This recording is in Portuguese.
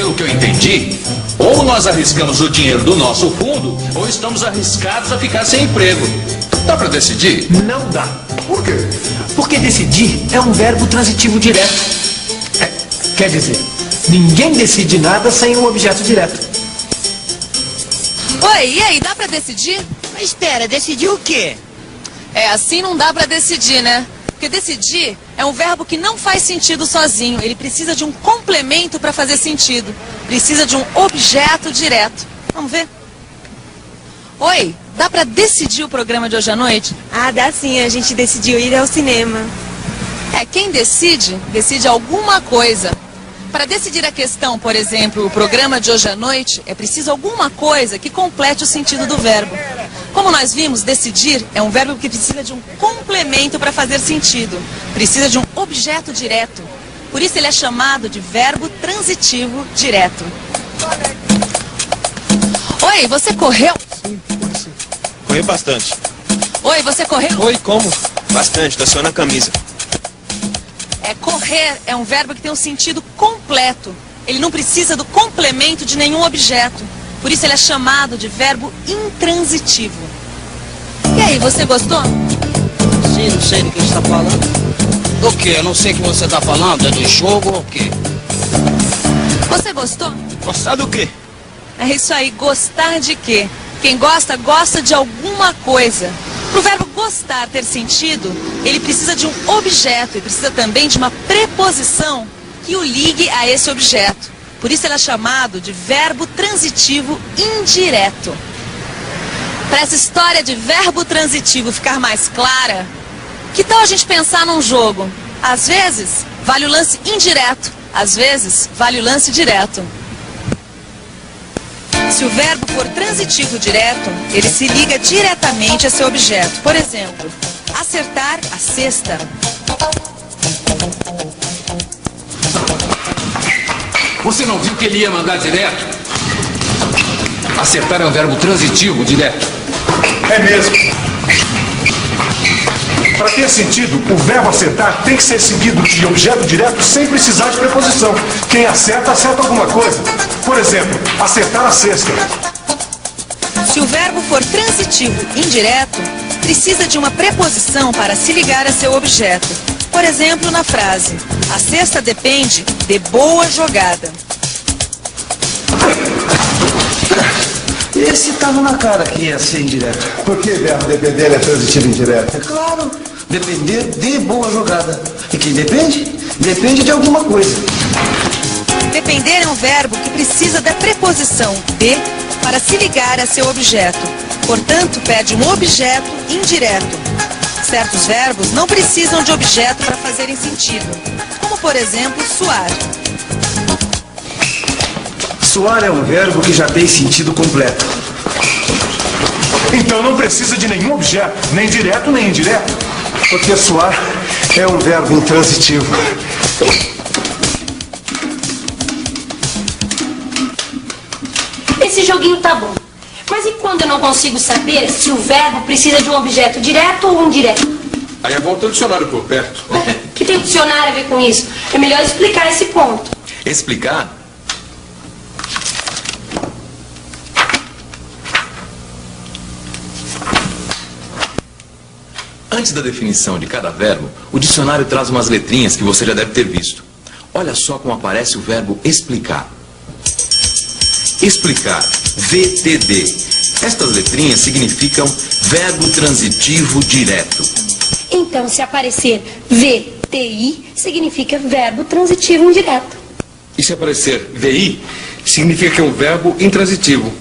pelo que eu entendi, ou nós arriscamos o dinheiro do nosso fundo, ou estamos arriscados a ficar sem emprego. Dá para decidir? Não dá. Por quê? Porque decidir é um verbo transitivo direto. Quer dizer, ninguém decide nada sem um objeto direto. Oi, e aí, dá pra decidir? Mas espera, decidir o quê? Assim não dá pra decidir, né? Porque decidir é um verbo que não faz sentido sozinho. Ele precisa de um complemento para fazer sentido. Precisa de um objeto direto. Vamos ver? Oi, dá pra decidir o programa de hoje à noite? Ah, dá sim. A gente decidiu ir ao cinema. Quem decide alguma coisa. Para decidir a questão, por exemplo, o programa de hoje à noite, é preciso alguma coisa que complete o sentido do verbo. Como nós vimos, decidir é um verbo que precisa de um complemento para fazer sentido. Precisa de um objeto direto. Por isso ele é chamado de verbo transitivo direto. Oi, você correu? Sim. Corri bastante. Oi, você correu? Oi, como? Bastante, tá só na camisa. Correr é um verbo que tem um sentido completo. Ele não precisa do complemento de nenhum objeto. Por isso ele é chamado de verbo intransitivo. E aí, você gostou? Sim, não sei do que você está falando. Do que? Eu não sei o que você está falando. É do jogo ou o quê? Você gostou? Gostar do quê? É isso aí, gostar de quê? Quem gosta, gosta de alguma coisa. Para o verbo gostar ter sentido, ele precisa de um objeto e precisa também de uma preposição que o ligue a esse objeto. Por isso ele é chamado de verbo transitivo indireto. Para essa história de verbo transitivo ficar mais clara, que tal a gente pensar num jogo? Às vezes, vale o lance indireto, às vezes, vale o lance direto. Se o verbo for transitivo direto, ele se liga diretamente a seu objeto. Por exemplo, acertar a cesta. Você não viu que ele ia mandar direto? Acertar é um verbo transitivo direto. É mesmo. Para ter sentido, o verbo acertar tem que ser seguido de objeto direto sem precisar de preposição. Quem acerta, acerta alguma coisa. Por exemplo, acertar a cesta. Se o verbo for transitivo indireto, precisa de uma preposição para se ligar a seu objeto. Por exemplo, na frase, a cesta depende de boa jogada. Esse estava na cara que ia ser indireto. Por que verbo depender é transitivo indireto? É claro, depender de boa jogada. E quem depende? Depende de alguma coisa. Depender é um verbo que precisa da preposição de para se ligar a seu objeto. Portanto, pede um objeto indireto. Certos verbos não precisam de objeto para fazerem sentido. Como, por exemplo, suar. Suar é um verbo que já tem sentido completo. Então não precisa de nenhum objeto, nem direto nem indireto. Porque suar é um verbo intransitivo. Esse joguinho tá bom. Mas e quando eu não consigo saber se o verbo precisa de um objeto direto ou indireto? Aí é bom ter o dicionário por perto. O que tem o dicionário a ver com isso? É melhor explicar esse ponto. Explicar? Antes da definição de cada verbo, o dicionário traz umas letrinhas que você já deve ter visto. Olha só como aparece o verbo explicar. Explicar, VTD. Estas letrinhas significam verbo transitivo direto. Então, se aparecer VTI, significa verbo transitivo indireto. E se aparecer VI, significa que é um verbo intransitivo.